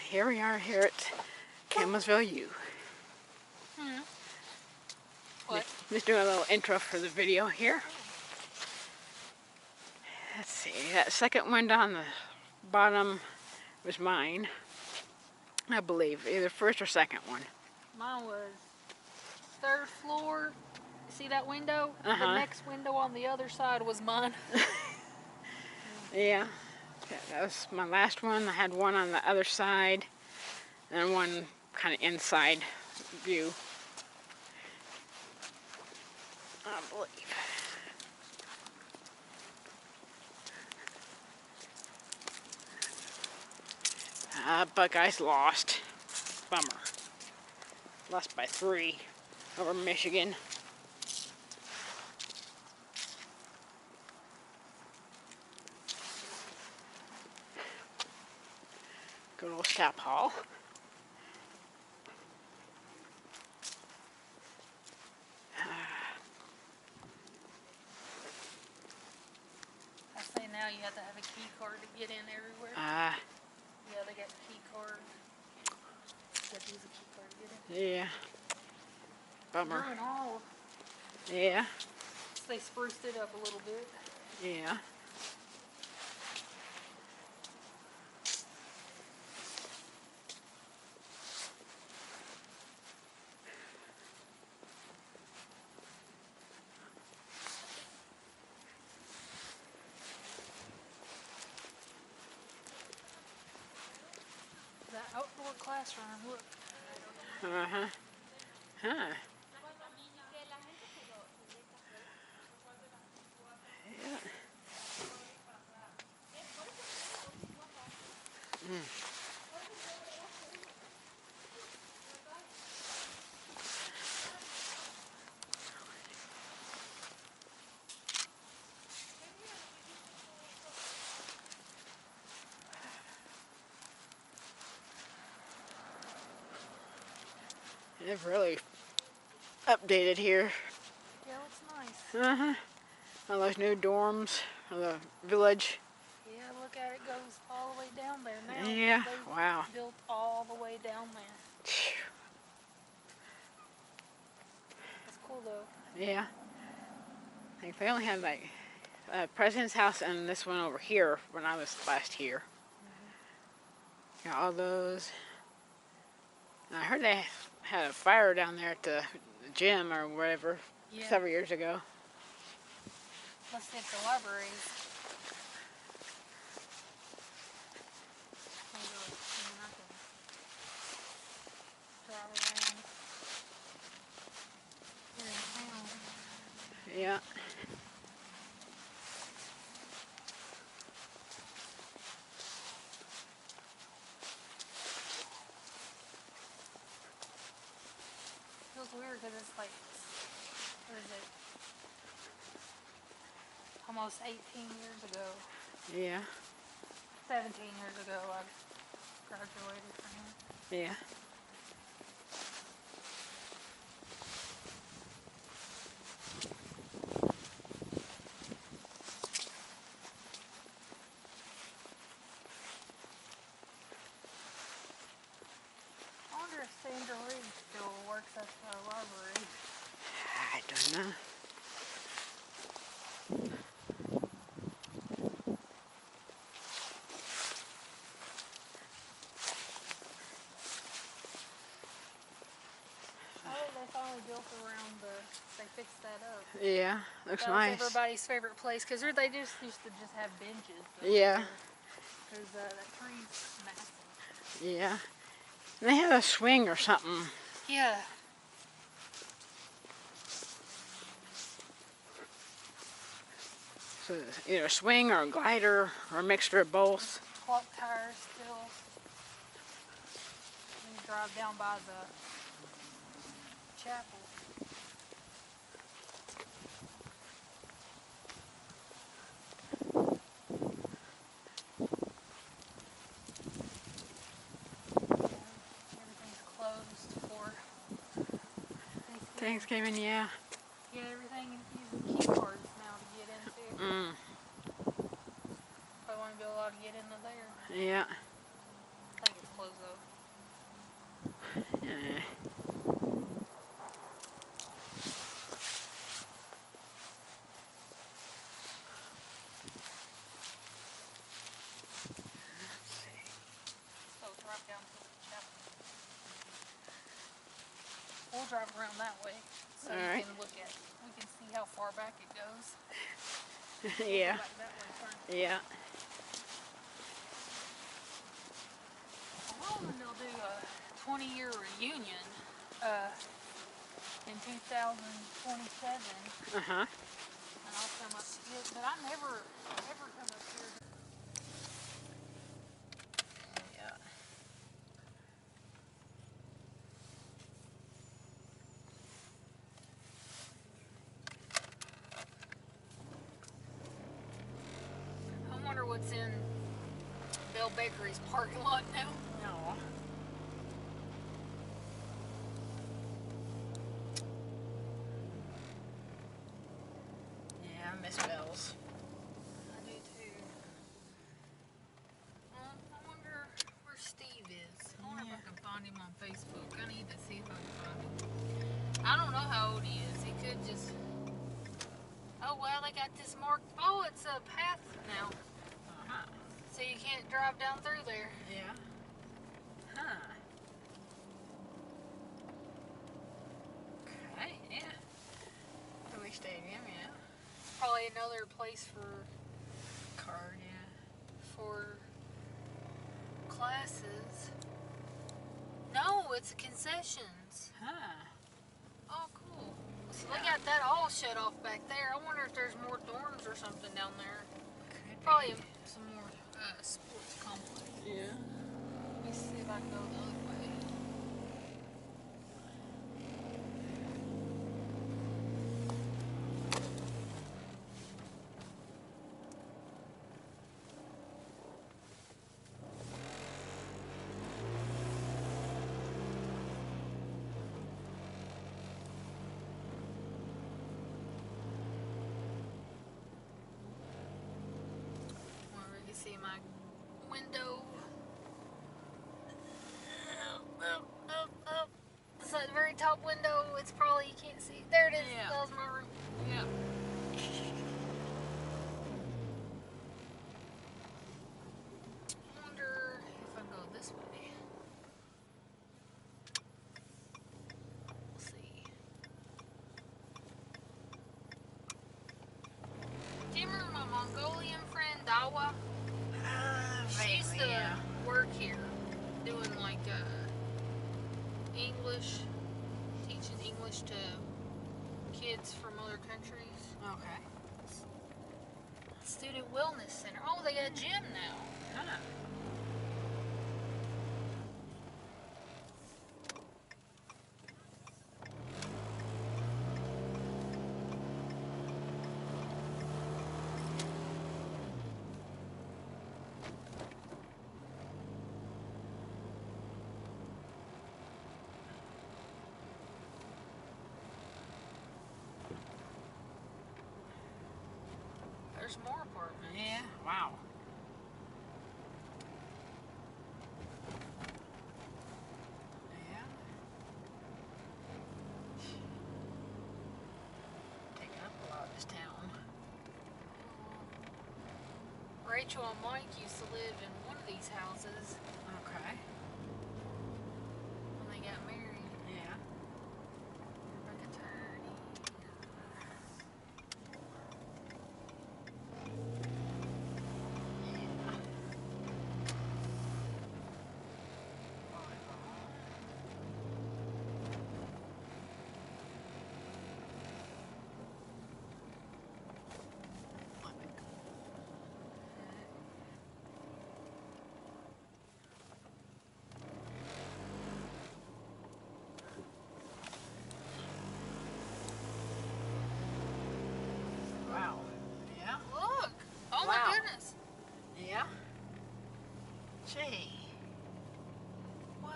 here we are here at Campbellsville U. What? Just doing a little intro for the video here. Let's see, that second window on the bottom was mine, I believe, either first or second one. Mine was third floor. See that window? Uh-huh. The next window on the other side was mine. Yeah, that was my last one. I had one on the other side and one kind of inside view, I believe. Buckeyes lost. Bummer. Lost by 3 over Michigan. Good old Staff Hall. I say now you have to have a key card to get in everywhere. Yeah, they got key card. You have to use a key card to get in. Yeah. Bummer. Ruined all. Yeah. They spruced it up a little bit. Yeah. That outdoor classroom, look. Uh-huh. Huh. Yeah. They've really updated here. Yeah, it looks nice. Uh-huh. All those new dorms, the village. Yeah, look at it, goes all the way down there now. Yeah, They wow. built all the way down there. That's cool though. Yeah. I think they only had like President's house and this one over here when I was last here. Got all those. And I heard they had a fire down there at the gym or whatever several years ago. Let's see if the library. Yeah. Feels weird because it's like, what is it? Almost 18 years ago. Yeah. 17 years ago I graduated from here. Yeah. I wonder if Sandra Reed still works at the library. I don't know. They finally built around they fixed that up. Yeah, looks That nice. was everybody's favorite place because they just used to just have benches. Yeah. Because that tree's massive. Yeah. And they have a swing or something. Yeah. So either a swing or a glider or a mixture of both. Clock tires still. You drive down by the chapel. Everything's closed for Thanksgiving, yeah. Yeah, everything using key cards now to get into. Probably won't be able to get into there. Yeah. I think it's clothes though. Yeah. So drive down to the chapel. We'll drive around that way so All you right. can look at. We can see how far back it goes. Yeah. We'll go back that way first. Yeah. I'm hoping they'll do a 20-year reunion in 2027. Uh-huh. And I'll come up to it, but I never come up here. Yeah. I wonder what's in Bell Bakery's parking lot now. No. Yeah, I miss Bell's. I do too. I wonder where Steve is. I wonder if I can find him on Facebook. I need to see if I can find him. I don't know how old he is. He could just... Oh, well, they got this marked... Oh, it's a path now. Uh-huh. So you can't drive down through there. Yeah. Huh. Okay, yeah. Philly Stadium, yeah. Probably another place for Card, yeah. Classes. No, it's concessions. Huh. Oh, cool. So they got that all shut off back there. I wonder if there's more dorms or something down there. Could Probably be. some more sports complex. Yeah. Let me see if I can go the other way. Where we can see my window. Up. It's that very top window. It's probably, you can't see. There it is. Yeah. That was my room. Yeah. I wonder if I go this way. We'll see. Do you remember my Mongolian friend Dawa? She used to yeah. work here, doing like English, teaching English to kids from other countries. Okay. Student Wellness Center. Oh, they got a gym now. Huh. There's more apartments. Yeah. Wow. Yeah. Taking up a lot of this town. Rachel and Mike used to live in one of these houses Okay. when they got married. Yeah. Like attorney. Wow. Yeah. Look! Oh Wow. my goodness! Yeah. Gee. Wow.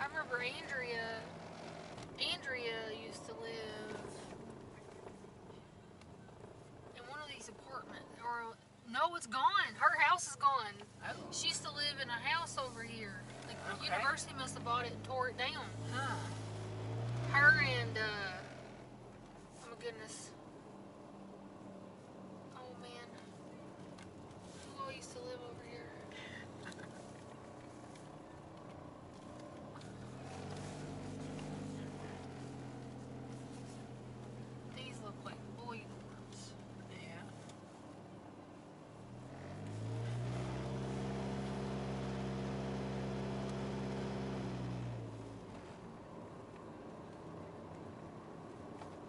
I remember Andrea used to live in one of these apartments, or No, it's gone. Her house is gone. Oh. She used to live in a house over here. The Okay. university must have bought it and tore it down. Huh. Her and, oh my goodness. Oh man. Who all used to live over here? These look like boy dorms. Yeah.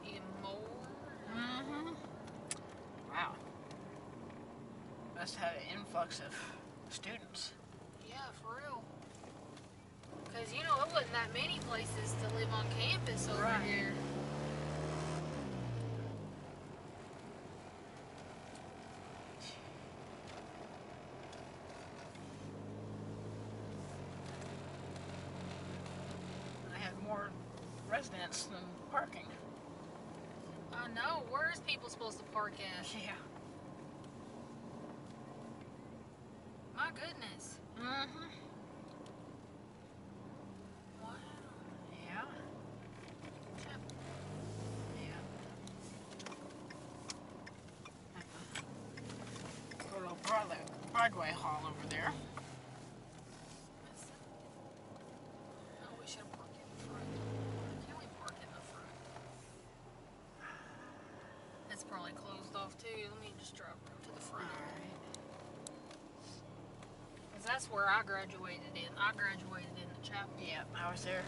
Even more. Mm-hmm. Wow. Must have an influx of students. Yeah, for real. Because, you know, it wasn't that many places to live on campus over Right. here. They have more residents than parking. I know. Where is people supposed to park at? Yeah. My goodness. Mm-hmm. Wow. Yeah. Yeah. Got a little Broadway Hall over there. Oh, we should park in the front. Can we park in the front? It's probably closed off too. Let me just drive to the front. Alright. Because that's where I graduated in. I graduated in the chapel. Yeah, I was there.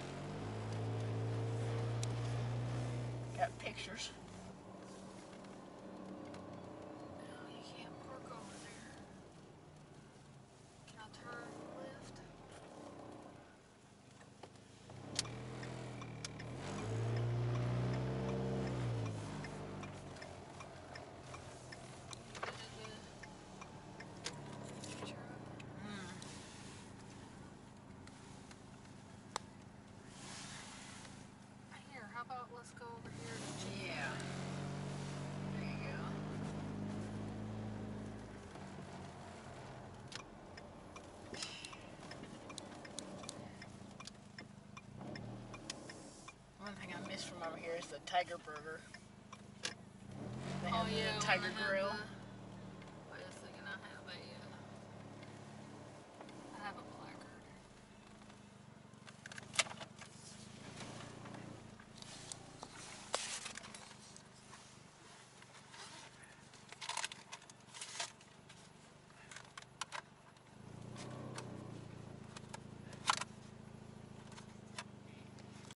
Got pictures. No, you can't park over there. Can I turn left? Here, how about let's go over here to Yeah. There you go. One thing I miss from over here is the Tiger Burger. They have yeah, the Tiger when they have Grill. the